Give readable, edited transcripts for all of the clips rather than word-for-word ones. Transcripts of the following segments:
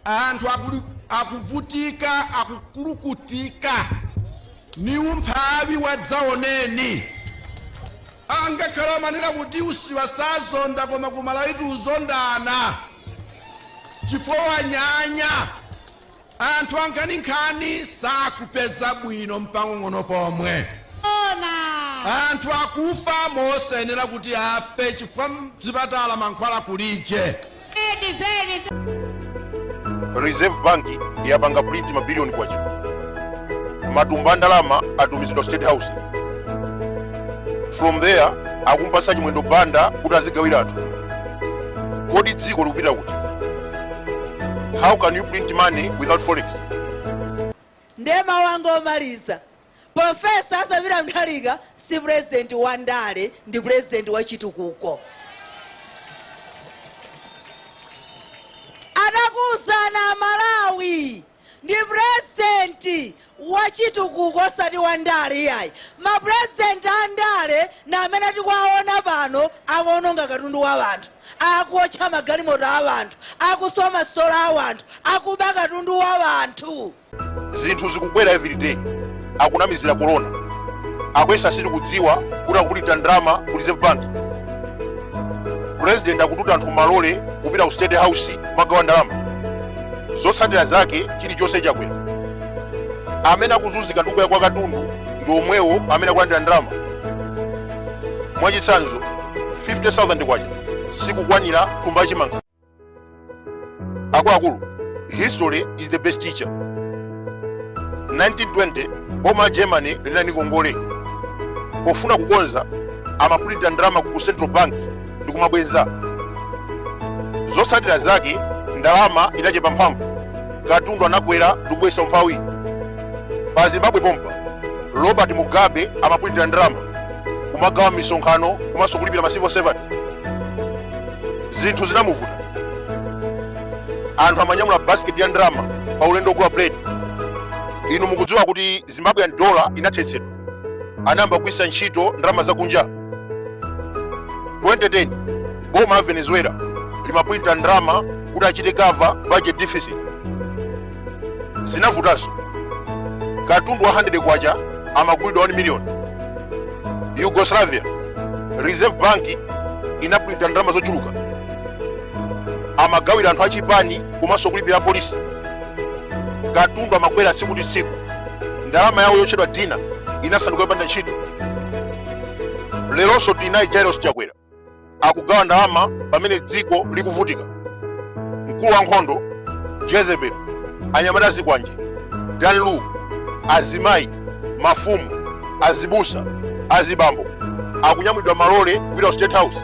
anthu akuvutika akukulukutika ni umphawi wadzaoneni angakhala manena kuti usiwa sazonda koma kumalaitu uzondana chifukwa nyanya anthu ankhani sakupeza bwino mpang'ono pomwe anthu akufa mosayenera kuti afe chifukwa mzipatala mankhwala kulije. Reserve Bank yapanga print mabilioni kwacha matumba ndalama atumizidwa State House. From there akumpasa chimwendo banda kuti azigawira anthu. Kodi dziko likupita kuti? How can you print money without forex? Ndema wangu omaliza Professor Azabira Mtaliga si president wa Ndale ndi president wa Chitukuko. Anakusana Malawi ndi president wa Chitukuko sati wa Ndale yayi. Ma president a Ndale na amene tikwaona pano akuononga katundu wa wanthu. Akuotcha magalimoto a wanthu, akusoma sola a wanthu, akuba katundu wa wanthu. Zinthu zikubwera every day. Akunamizira corona. Akwesa siri kudziwa kuti akukulita ndrama ku Reserve Bank. President akututa anthu malole kupita ku State House kumagawa ndalama. Zotsatira zake chilichonse chakwera. Amene akuzunzika ndikuya kwa katundu ndi omwewo amene akulandira ndrama. Mwachitsanzo 50,000 kwacha sikukwanira thumba chimanga. Akuluakulu, history is the best teacher. 1920 boma Germany linani Kongole pofuna kukonza amaprinta ndrama ku Central Bank ndi kumabwenza. Zotsatira zake ndalama inachepa mphamvu, katundu anakwera ndi kubwesa umphawi. Pa Zimbabwe pompa Robert Mugabe amaprinta ndrama kumagawa misonkhano komanso kulipira ma civil servant. Zinthu zinamuvuta, anthu amanyamula basket ya ndrama pa ulendo ogula bread. Inu mukudziwa kuti Zimbabwean dollar inathetsedwa, anayamba kugwiritsa ntchito ndalama zakunja. 2010 boma ya Venezuela limaprinta ndrama kuti achite cover budget deficit. Zinavutanso, katundu wa 100 kwacha amagulidwa 1 million. Yugoslavia Reserve Bank inaprinta ndrama zochuluka, amagawira anthu achipani komanso kulipira polisi. Katundu amakwera tsiku ndi tsiku, ndalama yawo yotchedwa dina inasanduka yopanda ntchito. Leronso tinayi Jairus Chakwera akugawa ndalama pamene dziko likuvutika. Mkulu wa nkhondo Jezebel, anyamata zikwanje, Danlu, azimayi, mafumu, azibusa, azibambo akunyamwidwa malole kupita ku State House.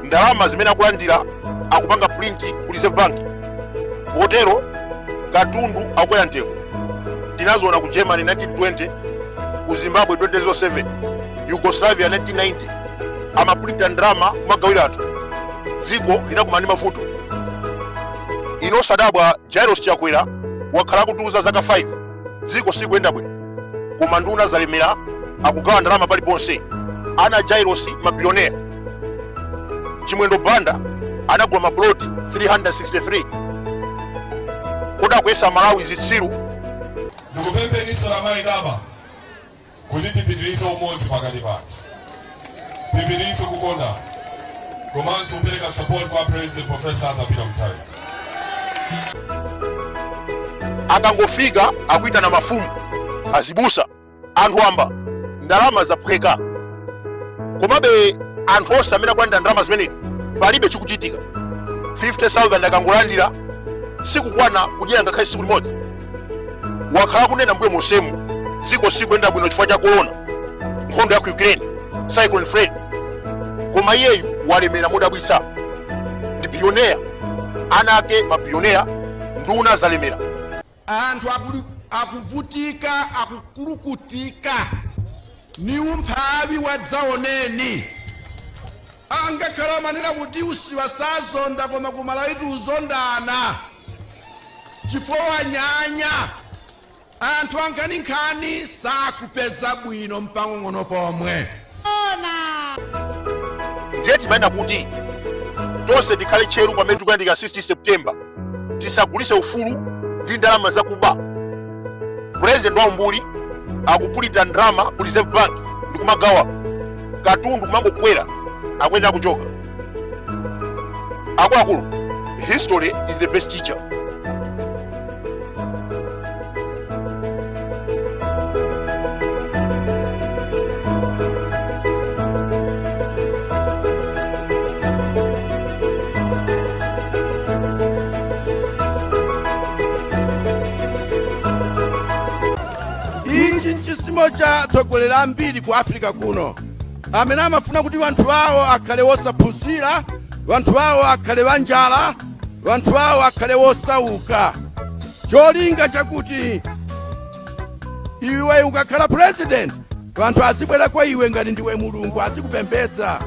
Ndalama zimene akulandira akupanga print ku Reserve Bank. Motero katundu akwera mtengo. Tinazoona ku Germany 1920, ku Zimbabwe 2007, Yugoslavia 1990 amaprinta ndrama kumagawira anthu. Dziko linakumana ndi mavuto. Inosadabwa Jairus Chakwera wakhala kutuza zaka 5 dziko sikuyenda bwino, koma nduna zalemera akugawa ndalama paliponse. Ana Jairus mabilionea. Chimwendo banda anagula maploti 363. Koda kwesa Malawi zitsiru. Ndikupempe niso la mai daba kuti tipitirize umodzi pakati pathu, tipitirize kukonda komanso kupereka support kwa President Professor Azabira Mtaliga. Akangofika akuitana mafumu, azibusa, anthu amba ndalama zaphweka. Komabe anthu onse amene akulandira ndalama zimenezi palibe chikuchitika. 50,000 akangolandira sikukwana kudyera ngakhale tsiku limodzi. Wakhala kunena mbuye monsemu dziko sikuyenda bwino chifukwa cha corona, nkhondo ya ku Ukraine, Cyclone Fred. Koma iyeyu walemera modabwitsa. Ndi billionaire, ana ake mabillionaire, nduna zalemera. Anthu akuvutika akukulukutika ni umphawi wadzaoneni angakhala manena kuti usiwa sazonda koma kumalaitu uzondana chifukwa nyanya anthu ankhani sakupeza bwino mpang'ono pomwe. Ndiye timayenda kuti tonse tikhale tcheru pamene tikuyandika 6 September tisagulise ufulu ndi ndalama zakuba. President wa Umbuli akupulita ndalama ku Reserve Bank ndi kumagawa katundu kumangokwera akwenda kuchoka. Akuluakulu, history is the best teacher. Ichi nchisimo cha tsogolera ambiri ku Africa kuno amene amafuna kuti wanthu awo akhale wosaphunzira, wanthu awo akhale wanjala, wanthu awo akhale wosauka. Cholinga chakuti iwe ukakhala president wanthu azibwera kwa iwe ngati ndiwe mulungu azikupembedza.